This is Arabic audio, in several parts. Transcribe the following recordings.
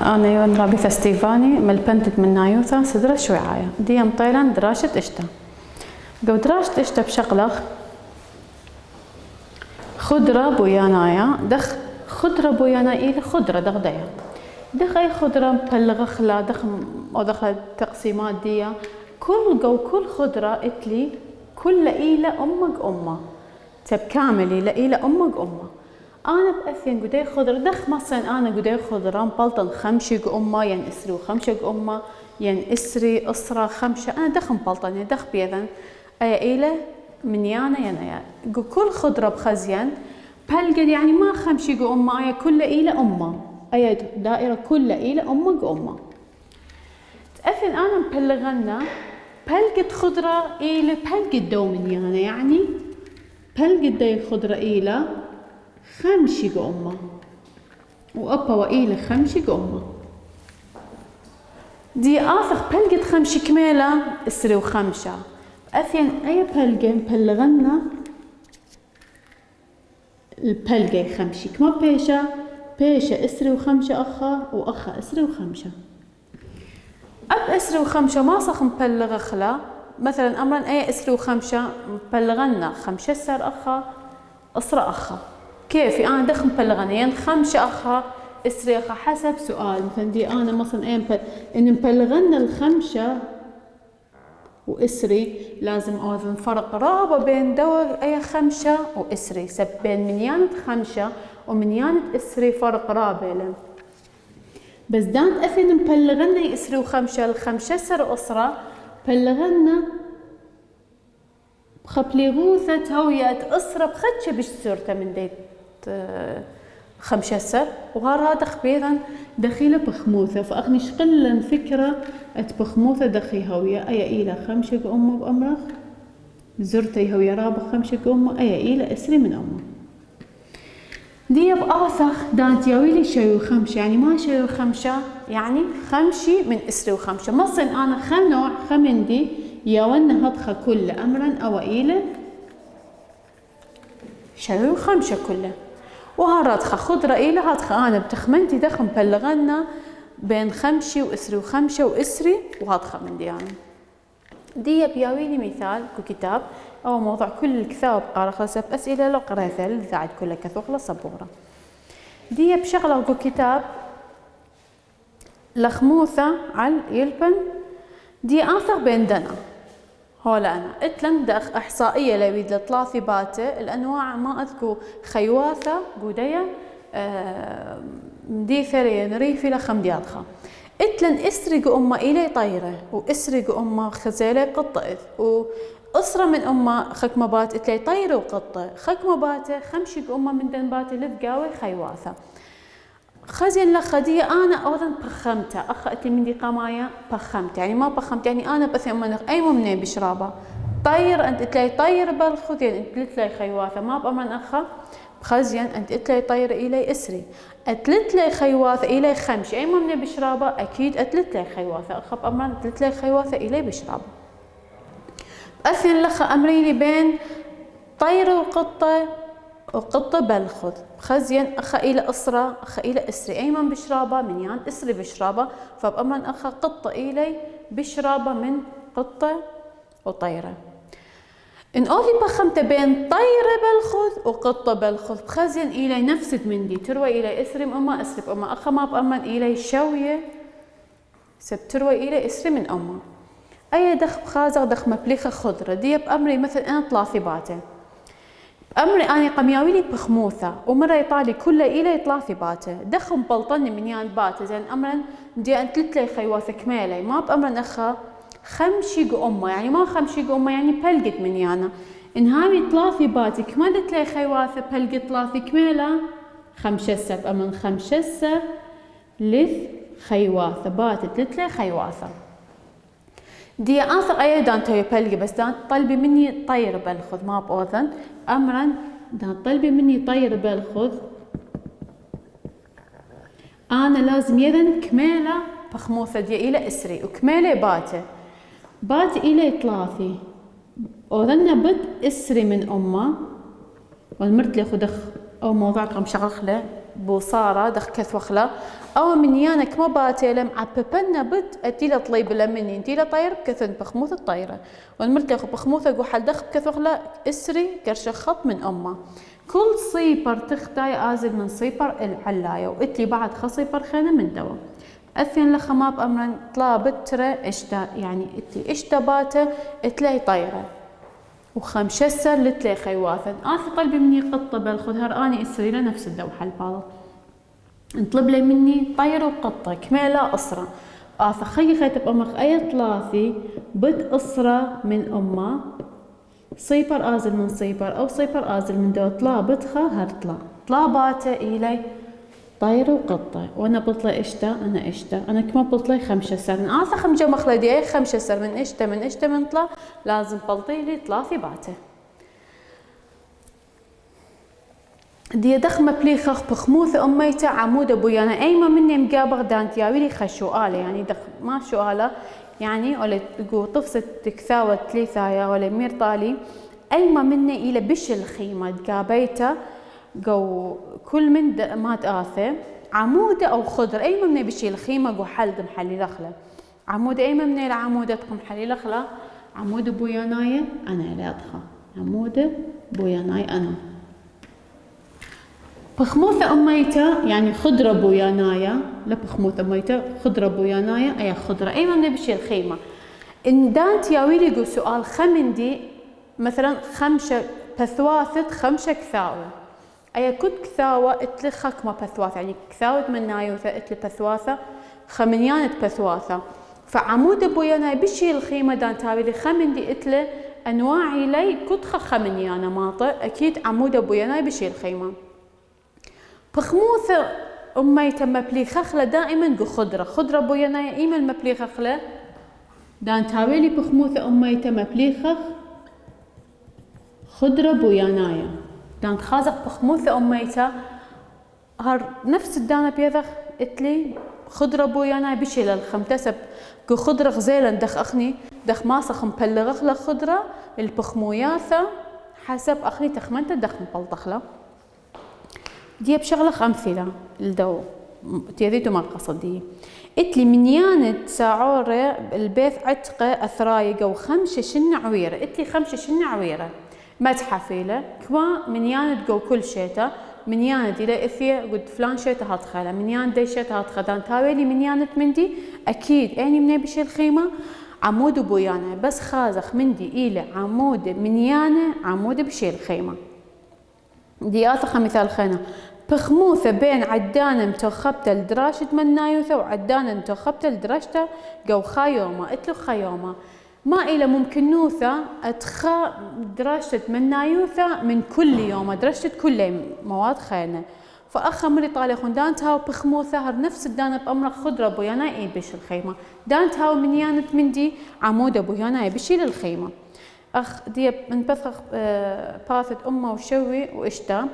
أنا يون رابيثة ستيفاني ملبنتت من نايوثا سدرة شويعاية دي مطيلان دراشة إشتا قو دراشة إشتا بشغلخ خضرة بويانايا دخ خضرة بويانا إلى خضرة دغدايا دخ أي خضرة مبلغة خلا دخل تقسيمات دي كل خضرة إتلي كل إلى أمك تب كاملي لإلى أمك أنا بأثين قدي خضرة دخ مثلا أنا قدي خضرة مبلطن خمشق أمة ين إسري وخمشق أمة ين إسري أسرة خمشة أنا دخ مبلطن دخ بيذن أي إلى من يانا ين كل خضرة بخزين بلقد يعني ما خمشق أمة أي كل إلى أمة أي دائرة كل إلى أمة تأثين أنا مبلغنا بلقد خضرة إلى بلقد دو من يانا يعني بلقد دي خضرة إلى خمشق أمة وأبا وإلى خمشق أمة دي آثق بلقد خمشي كميلة إسري وخمشة أثين أي بلقى مبلغنا البلقى خمشي كما بيشة إسري وخمشة وأخا إسري وخمشة أب إسري وخمشة ما صخ مبلغ خلا مثلا أمرا أي إسري وخمشة مبلغنا خمشة سر أخا أسرة أخا كيف أنا دخل مبلغنا ين خمسة أخا إسري أخا حسب سؤال مثلا دي أنا مثلا إن مبلغنا الخمسة وإسري لازم أوزن فرق رابع بين دول أي خمسة وإسري سب بين منيانة خمسة ومنيانة إسري فرق رابع لهم بس دانت أثن مبلغنا إسري وخمسة الخمسة سر أسرة بلغنا بخبليغوثة هويات أسرة بخدشة بشسورته من ديت خمسة سر وهذا خبيرا دخيلة بخموثة فأخني شقلن فكرة بخموثة دخي هوية أي إلى خمسة أمه بأمرخ زرتي هوية رابع خمسة أمه أي إلى إسري من أمه دي بآثخ دانت يويلي شيو خمسة يعني ما شيو خمسة يعني خمشي من إسري وخمسة مصن أنا خم نوع خمن دي يوان هدخ كل أمرا أو إلى شيو خمسة كله وهارادخ خضرة إلى هادخ أنا بتخمنتي دخم بلغنا بين خمشي وإسري وخمسة وإسري وهادخ من ديانا دي بياويلي مثال كتاب أو موضوع كل الكتاب قارة خلصة أسئلة لو قريتها للذاعد كل كثوخلة صبورة دي بشغلة كتاب لخموثة على يلبن دي آثر بين دنا هولا أنا اتلن دخ إحصائية لويد لطلاثي باتة الأنواع ما أذكو خيواثة قودية دي ثريا ريفي لخم ديادخا اتلن اسرق أمة إلي طيرة واسرق أمة خزيلة قطة وأسرة من أمة خكمة بات اتلي طيرة وقطة خكمة باتة خمشق أمة من دن باتة لذقاوي خيواثة خزين لخدية أنا أوضن بخمتها أخذت من دي قماية بخمت يعني ما بخمت يعني أنا بس يوم أي ممنين بشرابة طير أنت تلاقي طير بالخذ يعني أنت تلاقي خيواثة ما بأمن أخا بخزين أنت تلاقي طير إلي إسري أتلتلي خيواثة إلي خمش أي ممنين بشرابة أكيد أتلتلي خيواثة أخا بأمن أتلتلي خيواثة إلي بشرابة أثن لخا أمريلي بين طير وقطة بالخذ خزين أخا إلى أسرة أخا إلى إسري أيمن بشرابة من يان إسري بشرابة فبأمن أخا قطة إلي بشرابة من قطة وطيرة إن أوذي بخمت بين طيرة بالخذ وقطة بالخذ خزين إلي نفسد من دي تروى إلي إسري أما إسري بأما أخا ما بأمن إلي شوية سبتروى إلي إسري من أما أي دخ بخازق دخ مبليخة خضرة دي بأمري مثل أنا طلاثي باتين أمري أنا قمياويلي بخموثة ومرة يطالي كله إلى يطلع في باته دخم بلطني من يان باته زين أمرا دي أن تلتلي خيواثة كمالي ما بأمرا أخا خمشيق أمه يعني ما خمشيق أمه يعني بلقت من يانا إن هاوي يطلع في باتي كما تلتلي خيواثة بلقت طلع في كمالة خمشسة بأمن خمشسة لث خيواثة باتت تلتلي خيواثة دي آثر أيضاً توي بلقي بس دان طلبي مني طير بالخذ ما بأوذن أمراً دان طلبي مني طير بالخذ أنا لازم يذن كميلة بخموثة دي إلى إسري وكميلة بات إلى ثلاثي أوذن بد إسري من أمه والمرت لي خدخ أو موضوع قم شغل خله بوصارة دخ كثوخلا أو من يانك ما باتيلم عببنا بد أتيلا طليب لمني انتيلا طير بكثن بخموث الطيرة والمرتخ بخموثة قوحل دخ بكثوخلا اسري كرش خط من أمه كل صيبر تختاي آزل من صيبر العلاية وإتلي بعد خصيبر خانة من دوا أثين لخماب أمرا طلابت ترى إشتا يعني إتلي إشتا باتا إتلي طيرة وخمشسر لتلي خيواثا قلبي مني قطة بالخذ أني إسري لنفس الدوحة البالط نطلب لي مني طير وقطة كميلة أسرة خي خيتب أمخ أي ثلاثي بد أسرة من أمه صيبر آزل من صيبر أو صيبر آزل من دو طلا بدخا هرطلا طلاباته إلي طير وقطة وأنا بطلي إشتا أنا كما بطلي خمشسر خمجة مخلدي أي خمشسر من إشتا من طلا لازم بلطي لي ثلاثي باته دي دخمة بليخخ بخموث أميته عمود أبويانا أيما مني مقابغ دانتياويلي خشوآلة يعني دخ ما شوآلة يعني ولا تقول طفسة تكثاوة تليثايا ولا مير طالي أيما مني إلى بش الخيمة دقابيته قو كل من ما تآثي عمودة أو خضر أيما مني بشي الخيمة قو حلد محلي لخلة عمودة أيما مني لعمودة تقوم محلي لخلة عمود أبويانايا أنا لا أدخل عمود أبوياناي أنا بخموثة أميته يعني خضرة بويانايا لا بخموثة أميته خضرة بويانايا أي خضرة أيما مني بشي الخيمة إن دانت ياويلي قو سؤال خمندي مثلا خمسة بثواثة خمسة كثاوة أي كد كثاوة اتلي خكمة بثواثة يعني كثاوة من نايوثة اتلي بثواثة خمنيانة بثواثة فعمود بوياناي بشي الخيمة دانت ياويلي خمندي اتلي أنواعي لي كد خمنيانة ماطة أكيد عمود بوياناي بشي الخيمة بخموثة أميته مبلي خخلة دائما قو خضرة بوياناي إيما المبلي خخلة دان تاويلي بخموثة أميته مبلي خخ خضرة بويانايا دان تخازق بخموثة أميته هر نفس الدانة بيذخ اتلي خضرة بوياناي بشي للخمتسب قو خضرة غزيلا دخ أخني دخ ماسخ مبلغخ لخضرة البخموياثة حسب أخني تخمنته دخ مبلطخله دي بشغلة أمثلة الدو تيذيتو ما قصدي اتلي منيانة ساعورة البيت عتقة أثرايقة وخمسة شن عويرة اتلي خمسة شن عويرة متحفيلة كما منيانة تقو كل شيتا منيانة إلى إثية قد فلان شيتا هاتخلا منيانة دي شيتا هاتخدان تاويلي منيانة مندي أكيد أيني مني بشي الخيمة عمود بويانة بس خازخ مندي إلى عمود منيانة عمود بشي الخيمة دي آثخة مثال خينا بخموثة بين عدانة متوخبتة لدراشة من نايوثة وعدانة متوخبتة لدراشة قو خايومة اتلو خايومة ما إلى ممكنوثة أتخا دراشة من نايوثة من كل يوم دراشة كل مواد خينا فأخا مري طالي خون دانتها وبخموثة هر نفس الدانة بأمر خضرة بويانا اي بش الخيمة دانتها ومنيانة مندي عمودة بويانا اي بشي للخيمة دي انبثخ باثت أمه وشوي وإشتا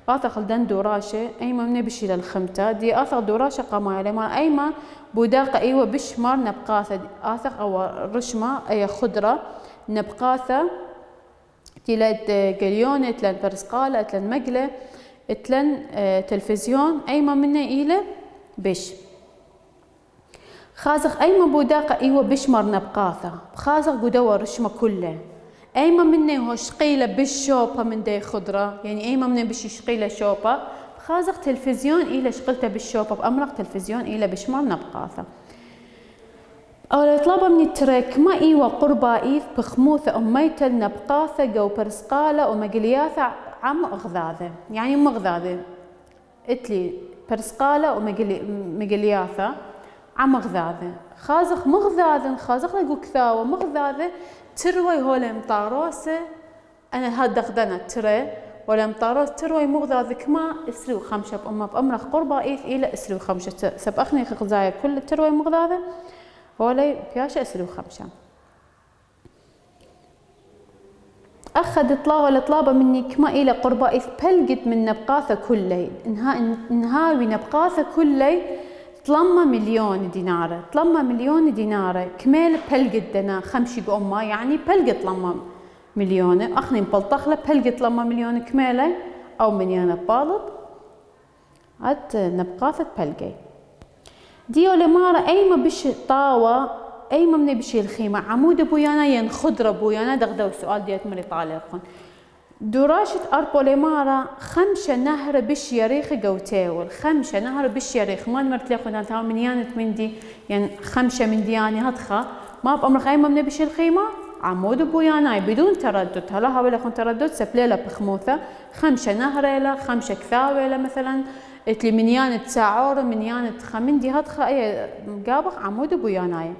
آثخ الدن دوراشة أيما مني بشي للخمتة دي آثخ دوراشة قمايلة ما أيما بوداقة أيوة بشمار نبقاثة آثخ أو رشمة أي خضرة نبقاثة تلات قليون اتلان برسقالة اتلان مقلة اتلان تلفزيون أيما مني إيلة بش خازخ أيما بوداقة أيوة بشمار نبقاثة خازخ قدوة رشمة كله أيما مني هو شقيلة بالشوبة من دي خضرة يعني أيما مني بشي شقيلة شوبة خازق تلفزيون إلى شقلته بالشوبة بأمرق تلفزيون إلى بشمار نبقاثة أولا طلبة من الترك ما إيوة قربا إيث بخموثة أميتة نبقاثة جو برسقالة ومقلياثة عم أغذاذة يعني مغذاذة اتلي برسقالة ومقلياثة عم أغذاذة خازق مغذاذة خازق لقو كثاوة مغذاذة تروي هولا مطاروسة أنا هاد دخدنا تري ولا مطاروس تروي مغذاذة كما اسرو خمسة بأمرخ قربا إيث إلى اسرو خمسة سب أخني غذايا كل تروي مغذاذة هولا بياشا اسرو خمسة أخذ طلابة مني كما إلى قربا إيث بلقت من نبقاثة كلي انهاوي نبقاثة كلي طلما مليون دينار طلما مليون دينار كمال بلقت دنا خمشي بأمه يعني بلقت طلما مليون أخني مبلطخلة بلقت طلما مليون كمالة أو مليون بالط عاد نبقاثة بلقي ديو لمارة أيما بش طاوة أيما من بشي الخيمة عمود بويانا ين خضرة بويانا دغدو السؤال ديت مري طالقون دراشة أربو لمارة خمسة نهر بش يريخ قوتاول خمسة نهر بش يريخ ما نمرت لي خدان تاو من يانت من دي يعني خمسة من دياني هدخة ما بأمر أيما من بشي الخيمة عمود بوياناي بدون تردد هلا ولا خون تردد سبليلة بخموثة خمسة نهريلة خمسة كثاويلة مثلا اتلي من يانت ساعور من يانت خمندي هدخة أي مقابق عمود بوياناي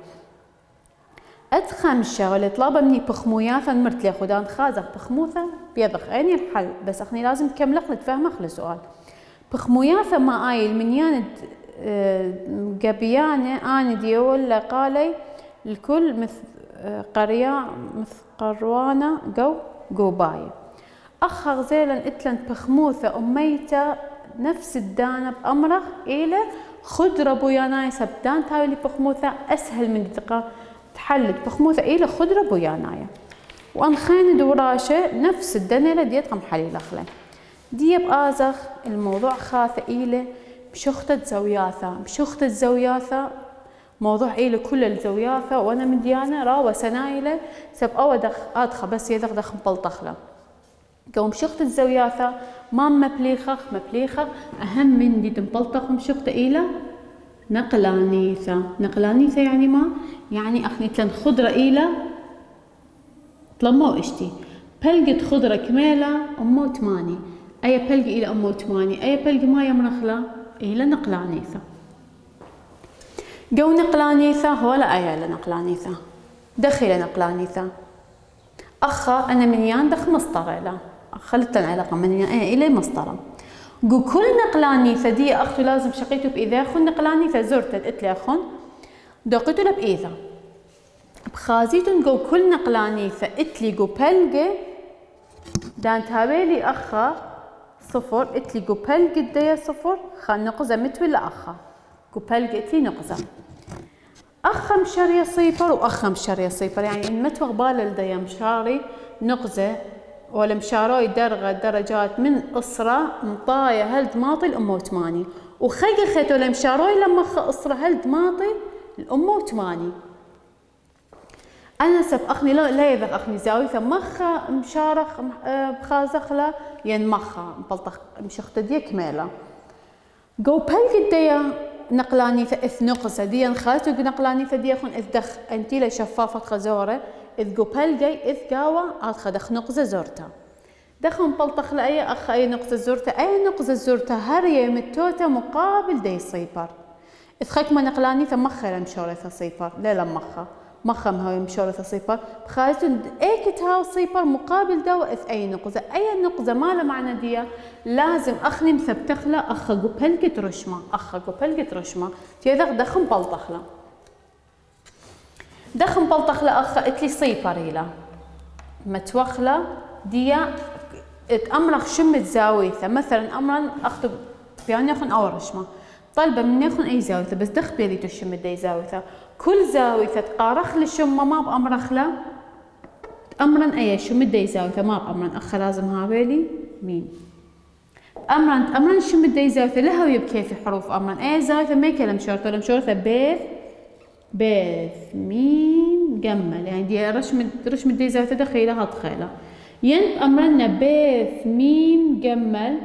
خمسة ولا طلابة مني بخموياثا مرت لي خدان خازق بخموثة بيضخ عيني الحل بس أخني لازم كملخ نتفهم أخلي سؤال بخموياثا ما آيل من يانت قبيانة أنا ديول قالي الكل مثل قرية مثل قروانة جو باي أخ غزيلا اتلن بخموثة أميتا نفس الدانة بأمرخ إلى خضرة بوياناي سبدان تاولي بخموثة أسهل من دقة تحلت بخموثة إلى خضرة بوياناي وأنخين دوراشة نفس الدنيلة ديت قم حليل أخلي دي بآزخ الموضوع خاثة إلى بشختة زوياثة موضوع إلى كل الزوياثة وأنا من ديانة راوة سنايلة سب أودخ أدخل بس يدخ مبلطخلة قوم شخت الزوياثة ما مبليخة أهم من دي تمبلطخ مشخت إلى نقلانيثة يعني ما يعني أخني تلن خضرة إلى طلمو اشتي بلقت خضرة كميلة أمو تماني أي بلق إلى أمو تماني أي بلق ما يمرخلة إلى نقلانيثة جو نقلانيثة ولا أيا نقلانيثة دخل نقلانيثة أخا أنا من يان دخ مسطرة لا خلت العلاقة من يان إلى مسطرة جو كل نقلانيثة دي أختو لازم شقيتو بإذا خن نقلانيثة زرتت إتلي أخن دقيتو له بإذا بخازيتن جو كل نقلانيثة إتلي جو بلقة دان تابيلي أخا صفر إتلي جو بلقة دي صفر خا نقزة متولى أخا جو بلقة إتلي نقزة أخا مشاري صيبر وأخا مشاري صيبر يعني إن متوغ باللدي مشاري نقزة ولا مشاروي درجات من أسرة مطاية هلد ماطي الأمو تماني وخيق خيتو لمشاروي لما أسرة هلد ماطي الأمو تماني أنا سب أخني لا يذق أخني زاوي مخا مشارخ بخازخلة ين مخا مبلطخ مشخت دي كميلة جو بلق ديا نقلانيثة إث نقصة دي خالتو نقلانيثة دي خون إث دخ أنتي لي شفافة خزورة إذ جو بلقي إذ قاوة أدخل دخ نقزة زورتا دخل مبلطخ لأي أخ أي نقزة زورتا أي نقزة زورتا هرية متوتا مقابل دي صيبر إذ خكمة نقلانيثة مخا لمشورثة صيبر لا مخا مهوي مشورثة صيبر بخالتو أي كتاو صيبر مقابل دو إذ أي نقزة ما له معنى ديا لازم أخني مثبتخلة أخ جو بلقة رشمة في دخ مبلطخلة دخ مبلطخلة أخ إتلي صيبريلا متوخلة ديا اتأمرخ شمت زاويثة مثلا أمرا أخذ بيان يخن أو رشمة طالبة من يخن أي زاويثة بس دخ بيريتو الشمت دي زاويثة كل زاويثة تقارخ للشمة ما بأمرخ لا أمرا أي شمت دي زاويثة ما بأمرا أخ لازم هابيلي مين أمرا شمت دي زاويثة لها ويبكيف حروف أمرا أي زاويثة ما يكلم شورثة لم شورثة بيث ميم جمل يعني دي رشمة دي زاويثة دخيلة هتخيلة ينت أمرنا بيث ميم جمل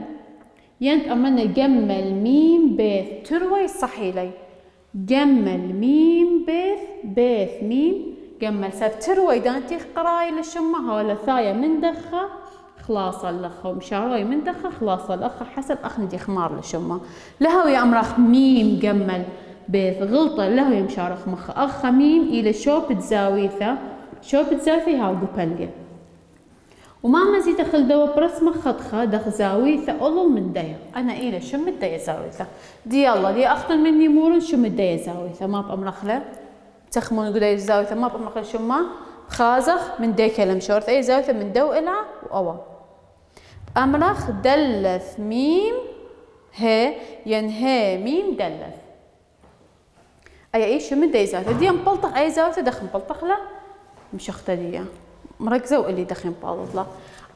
ينت أمرنا جمل ميم بيث تروي صحيلي جمل ميم بيث ميم جمل سب تروي دانتي قراي للشمة ولا ثاية من دخة خلاص الأخ ومشاروي من دخة خلاص الأخ حسب أخندي خمار للشمة لهو يا أمرخ ميم جمل بيث غلطة لهو يا مشارخ مخ أخ ميم إلى شوبة زاويثة هاو بلقة وما مزيد خل دوا برسمة خطخة دخ زاويثة أضل من ديا أنا إلى شم الديا زاويثة دي الله دي أخطل مني مورن شم الديا زاويثة ما بأمرخله تخمون قدي زاويثة ما بأمرخله شما خازخ من دي كلام شورت أي زاويثة من دو إلى وأوا أمرخ دلث ميم ها ينهى ميم دلث أي شم الديا زاويثة دي مبلطخ أي زاويثة دخ مبلطخ له مش اختلية مركزة واللي دخل مبالط له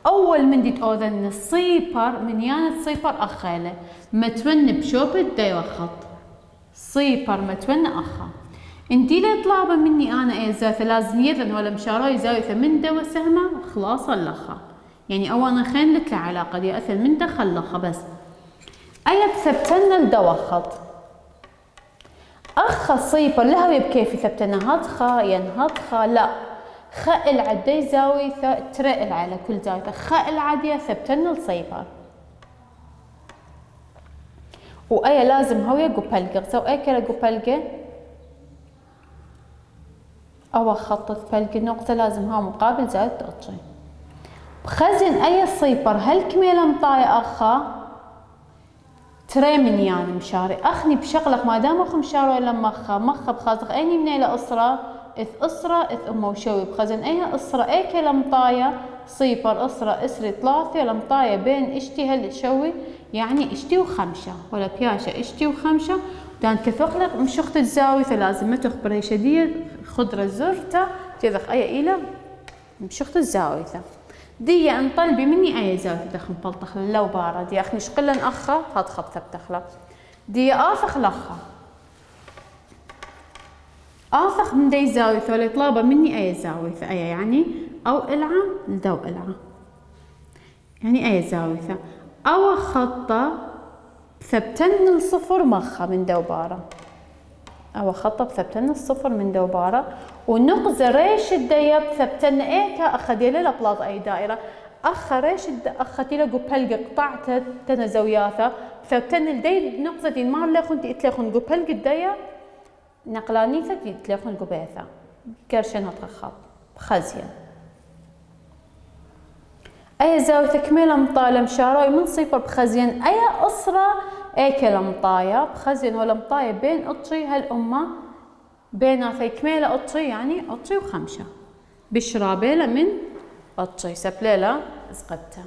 أول من دي تأذن الصيبر من يانت صيبر أخاله متون بشوبة دايوة خط صيبر متون أخا انتي لا طلابة مني أنا أي زاوية لازم يذن ولا مشاراي زاوية من دوا سهمة خلاص اللخا يعني أولا خين لك العلاقة دي أثل من دخل لخا بس أي بثبتنا الدوا خط أخا صيبر لها بكيف ثبتنا هاتخا هاتخا لا خاء العدي زاوية ترى على كل زاوية خاء العادية ثبتنا الصيبر وأي لازم هوية قبلقة سو أي كلا قبلقة أو خطط بلقة نقطة لازم ها مقابل زائد تقطشي بخزن أي صيبر هل كميلة مطاية أخا تري من يعني مشاري أخني بشغلك ما دام أخو مشاري ولا مخا بخازق أيني من إلى أسرة إث أسرة إث أمه وشوي بخزن أي أسرة أي كلا مطاية صيبر أسرة أسري ثلاثة لمطاية بين إشتي هل شوي يعني إشتي وخمسة ولا بياشة إشتي وخمسة دان كثقلق مشخت الزاوية لازم ما تخبري شديد خضرة زرته تذخ أي إلى مشخت الزاوية دي أن طلبي مني أي زاوية دخل بلطخ لو بارا دي أخني شقلن أخا هاد خبثة بتخلق دي آفخ لخا آفخ من دي زاوية ولا طلابة مني أي زاوية أي يعني أو إلعة لدو إلعة يعني أي زاوية أو خطة ثبتن الصفر مخا من دوبارة أو خطة بثبتن الصفر من دوبارة ونقزة ريش الديب ثبتن إيه كأخذي له بلاط أي دائرة أخ ريش أخذي له قبلق قطعته تنا زوياته ثبتن الديب نقزة دين مار لخون تتلخون قبلق الديب نقلانيته تتلخون قبيثة كرشن هتخخط خزين أي زاوية تكملة مطالة مشاراي من صفر بخزين أي أسرة أي كلا مطاية بخزين ولا مطاية بين أطشي هالأمة بيناتها كميلة أطشي يعني أطشي وخمسة بشرابيلة من أطشي سبليلة زقبتها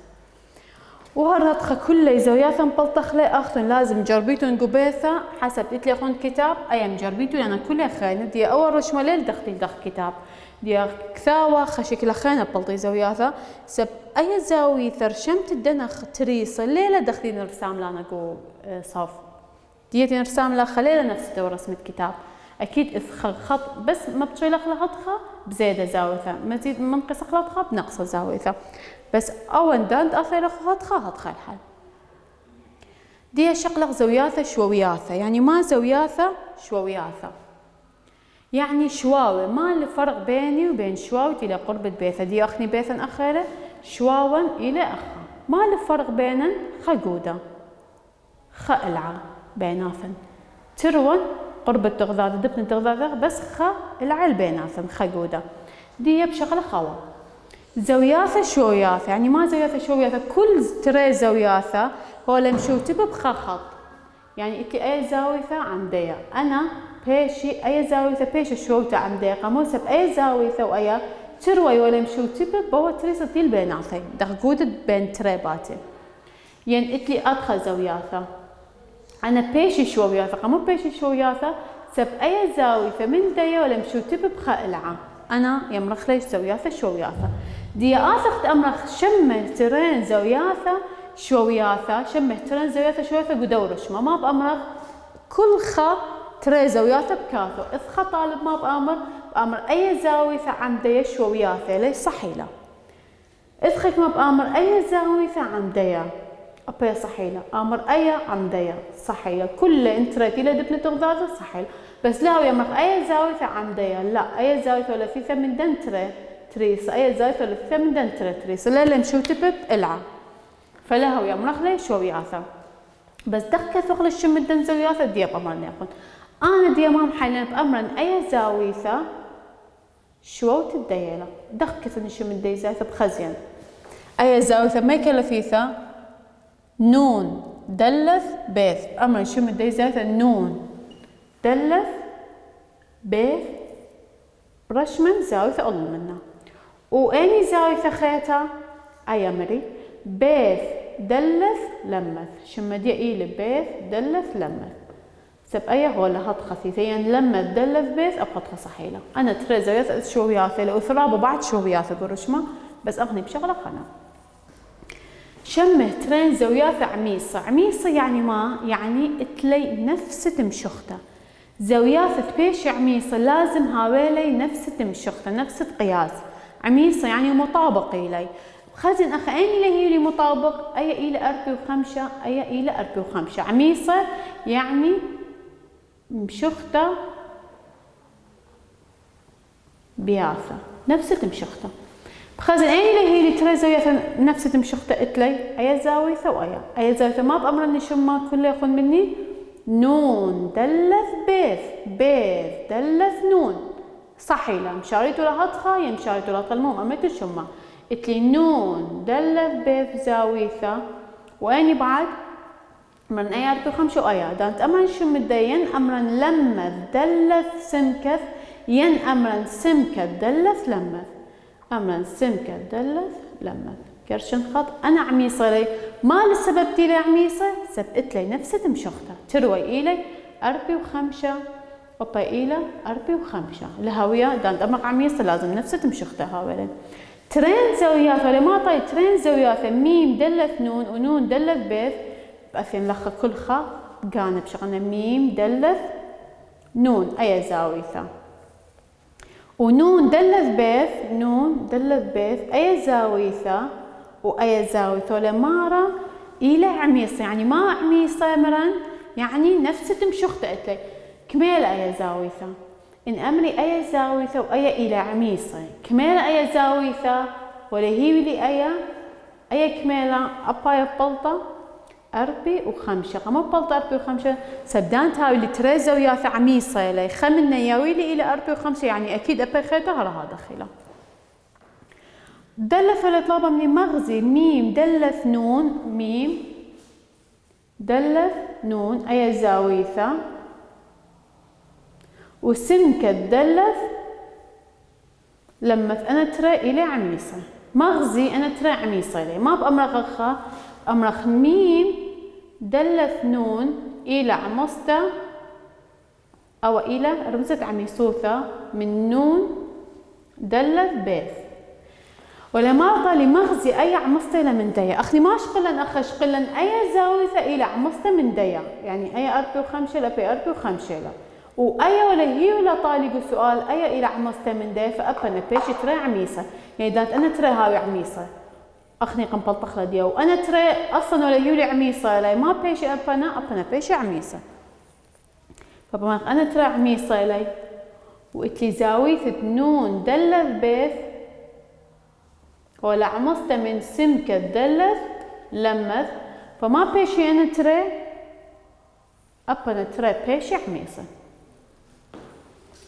وهالرطخة كل زاوياتها مبلطخلة أختن لازم جربيتون قبيثة حسب تتلقون كتاب أيام جربيتون أنا كلها خاينة دي أول رشمة ليل دخلي دخ كتاب دي كثاوة خشكلها خاينة بلطي زاوياتها سب أي زاوية ثرشمت الدنخ تريصة ليلة دخلين الرسام لانا قو صاف ديتين رسام لا خليلة نفس دور رسمة كتاب أكيد خط بس ما بتشيل خلطها بزيادة زاوية مزيد منقص خلطها بنقص زاوية بس أول داند أثير خلطها هتخل الحل دي شقلق زاوياثة شووياثة يعني ما زاوياثة شووياثة يعني شواوي ما الفرق بيني وبين شواوتي إلى قرب بيثة دي أخني بيثا أخيرة شواوا إلى أخا ما الفرق بينن خقودة خألعة بيناثن ترون قرب تغذاذ دبن تغذاذ بس خألعة البيناثن خقودة دي بشغلة خوا زاوياثة شوياثة يعني ما زاوياثة شوياثة كل تري زاوياثة هو لمشو تبب خط يعني إتي أي زاوية عمدية أنا بيشي أي زاوية بيش شوتة عمدية قاموسة بأي زاوية وأي تروي ولا مشو تبب بوا تريسة دي البيناثي دخقودة بين تريباتي يعني إتلي أدخل زاوياثة أنا بيشي شوياثة قامو بيشي شوياثة سب أي زاوية من ديا ولا مشو تبب خائلعة أنا يمرخ ليش زاوياثة شوياثة دي آثخت أمرخ شمه ترين زاوياثة شوياثة شمه ترين زاوياثة شوياثة قدورش ما بأمرخ كل خا تري زاوياثة بكاثو إذ خا طالب ما بأمر أي زاوية عمدية شوياثة ليش صحيلة إذ خيك ما بأمر أي زاوية عمدية أبي صحيلة أمر أي عمدية صحيلة كل انتريتي لدبنة تغذاذة صحيلة بس لا يمرخ أي زاوية عمدية لا أي زاوية ولا في ثمن دنتري تريس أي زاوية ولا في ثمن دنتري تريس لا مشو تبب إلعا فله يمرخ لي شوياثة بس دخل ثقل الشم الدن زاوياثة دي بأمرني أقول أنا دي ما محلين بأمرن أي زاوية شوت الديالة دخل الشم الدي زاوية بخزين أي زاوية ما يكلفيثة نون دلث بيث أمر شم الدي زاوية نون دلث بيث رشمن زاوية أقل منها وأني زاوية خيتها أي أمري بيث دلث لمث شمدي إيلي بيث دلث لمث سب أي هو لهات خفيفين لمث دلث بيث أبقتها صحيلة أنا ترى زاوية شوياثة لو ثرابة بعد شوياثة برشمة بس أغني بشغلة خنا شمه ترين زوياثة عميصة. عميصة يعني ما يعني اتلي نفس تمشخته. زوياثة بيش عميصة لازم هاويلي نفس تمشخته نفس قياس. عميصة يعني مطابق إلي. خزن أخي أين إلي هي مطابق؟ أي إلى 4 و5 أي إلى 4 و5. عميصة يعني مشخته بياثة نفس تمشخته. بخزن أين إلي هي ترى زوياثة نفس تمشخته إتلي أي زاويثة وأيا أي زاويثة ما بأمر إني شما كله يخون مني نون دلث بيث بيث دلث نون صحيلة مشاريتو لهطخة يمشاريتو لطلموم أمتو شما إتلي نون دلث بيث زاويثة وأني بعد أمرن أي 4 و5 وأيا دانت أمرن شم الدين أمرن لمث دلث سمكث ين أمرن سمكث دلث لمث أمرن سمكث دلث لمث كرشن خط أنا عميصة لي ما للسبب تيلي عميصة سبقت لي نفس تمشخته تروي إلي 4 و5 وبا إلى 4 و5 لهاوية دانت أمرق عميصة لازم نفس تمشخته هاولي ترين زوياثة لما طي ترين زوياثة ميم دلث نون ونون دلث بيث بأثين لخ كل خا جانب شغلنا ميم دلث نون أي زاويثة ونون دلث بيث نون دلث بيث أي زاويثة وأي زاويثة لمارة إلى عميصة يعني ما عميصة مرن يعني نفس تمشخته إتلي كميل أي زاويثة إن أمري أي زاويثة وأي إلى عميصة كميل أي زاويثة ولا هي لي أي كميلة أبايا بلطة 4 و5 قام بلطة 4 و5 سبدان تاوي اللي ترى زاوياثة عميصة لي خمنا ياويلي إلى 4 و5 يعني أكيد أبا خيطة على هذا خيلة دلث الطلبة من مغزي ميم دلث نون ميم دلث نون أي زاويثة وسمكة دلث لمث أنا ترى إلى عميصة مغزي أنا ترى عميصة لي ما بأمرخ أخا أمرخ ميم دلث نون إلى عمصته أو إلى رمزة عميصوثة من نون دلث بيث ولا مرضى لمغزي أي عمصته إلى من ديا أخي ما شقلن أخي شقلن أي زاويثة إلى عمصته من ديا يعني أي 4 و5 لا بي 4 و5 لا وأي ولا هي ولا طالق سؤال أي إلى عمصته من ديا فأبنا بيش ترى عميصة يعني دانت أنا ترى هاوي عميصة أخني قنبلطخ لديا وأنا ترى أصلا ولا يولي عميصة لا ما بيش أبنا بيش عميصة فبما أنا ترى عميصة لي وإتلي زاويثة نون دلث بيث ولا عمصته من سمكة دلث لمث فما بيشي أنا ترى أبنا ترى بيشي عميصة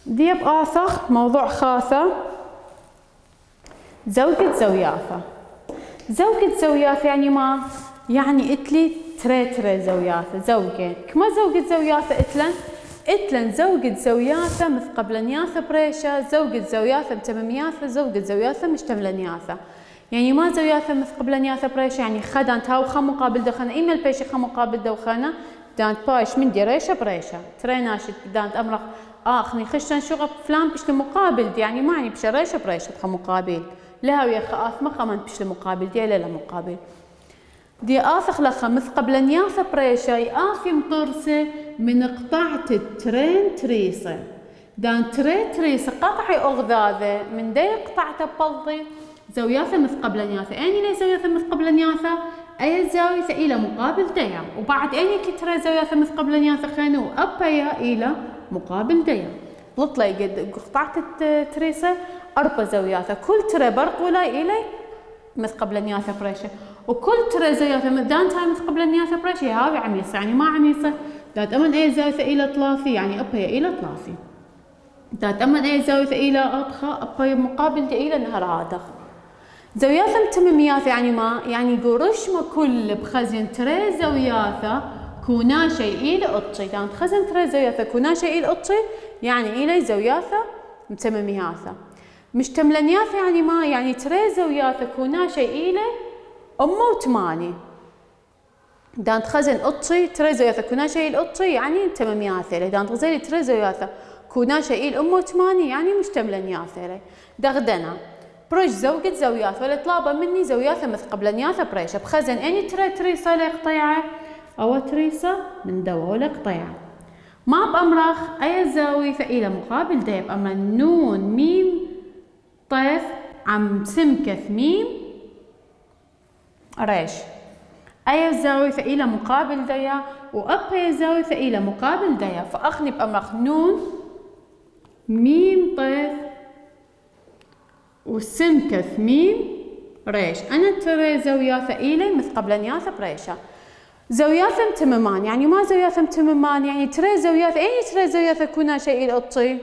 دي بآثخ موضوع خاصة زوجة زوياثة زوجة زوياثة يعني ما يعني إتلي ترى زوياثة زوجين كما زوجة زوياثة إتلن زوجة زوياثة مثقبلنياثة بريشة زوجة زوياثة متممياثة زوجة زوياثة مشتملنياثة يعني ما زوياثة مثقبلنياثة بريشة يعني خدان تاو خا مقابل دخانة إما البيشي خا مقابل دوخانة دانت بايش من دي ريشة بريشة ترى ناشد دانت أمرخ آخني خشن شغب فلان بيش لمقابل دي يعني ما يعني بش ريشة بريشة خا مقابل لها ويا خاف ما خمان بش لمقابل دي لا مقابل دي آثخ لخا مثقبلنياثة بريشة آفي مطرسة من قطعة الترين تريسة دان تريسة قطعي أغذاذة من دي قطعة بلطي زوياثة مثقبلنياثة أني لي زوياثة مثقبلنياثة أي زاوية إلى مقابل ديا وبعد أني كترى زوياثة مثقبلنياثة خانو أبايا إلى مقابل ديا بلطلي قد قطعة التريسة 4 زوياثة كل ترى برق ولا إلي مثقبلنياثة بريشة وكل ترى زوياثة دانتها مثقبلنياثة بريشة هاوي عميصة يعني ما عميصة دات أمن أي زاوية إلى 3 يعني أبايا إلى 3 دات أمن أي زاوية إلى أضخة أبايا مقابل دي إلى نهر عادخ زوياثة متممياثة يعني ما يعني قرش ما كل بخزن ترى زوياثة كونا شيء إلى أطشي دانت خزن ترى زوياثة كونا شيء إلى أطشي يعني إلى زوياثة متممياثة مشتملنياثة يعني ما يعني ترى زوياثة كونا شيء إلى أمه 8 دانت خزن أطشي ترى زوياثة كونا شيء إلى أطشي يعني متممياثة دانت غزيلي ترى زوياثة كونا شيء إلى أمه 8 يعني مشتملنياثة دغدنا برج زوجة زوياث ولا طلابة مني زوياثة مثقبلنياثة بريشة بخزن اني ترى تريصة لقطيعة او تريصة من دوا لقطيعة ما بأمرخ اي زاوية إلى مقابل دي بأمر نون ميم طيف عم سمكة ميم ريش اي زاوية إلى مقابل ديا وأبا زاوية إلى مقابل ديا فأخني بأمرخ نون ميم طيف وسمكة ميم ريش أنا ترى زاوية إلي مثقبلنياثة بريشة زاوية تمامان يعني ما زاوية تمامان يعني ترى زاوية أي ترى زاوية كنا شيء الأطي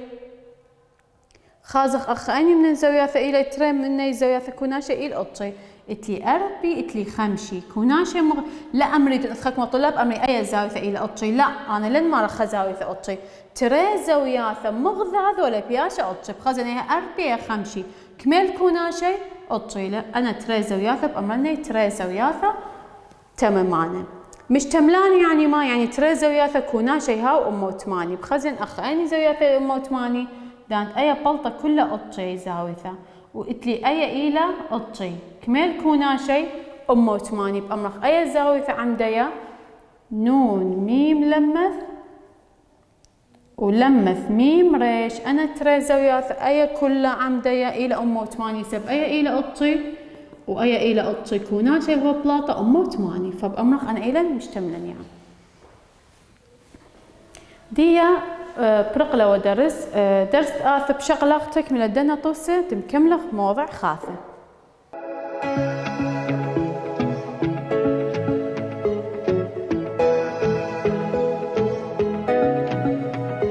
خازق أخ أني من زاوية إلي ترى من زاوية كنا شيء الأطي اتلي أربي اتلي خمشي كنا شيء لا أمري تنخك مطلب أمري أي زاوية إلى أطي لا أنا لن ما رخ زاوية أطي ترى زاوية مغذى ولا بياشة أطي بخزنها أربي خمشي كمل كنا شيء أطي لا أنا ترى زاوية بأمرني ترى زاوية تماما مش تملان يعني ما يعني ترى زاوية كنا شيء هاو أمو تماني بخزن أخ أني زاوية أمو تماني دانت أي بلطة كلها أطي زاوية وإتلي أي إلى أطي كمل كونا شيء أمو تماني بأمرخ أي زاوية عمدية نون ميم لمث ولمث ميم ريش أنا ترى زاوية أي كلها عمدية إلى أمو تماني سب أي إلى أطي وأي إلى أطي كونا شيء هو بلاطة أمو تماني فبأمرخ أنا إلى مشتملن يعني ديا برقلة ودرس درس آث بشغلة تكمل الدنا طوسة تمكملخ موضع خاثة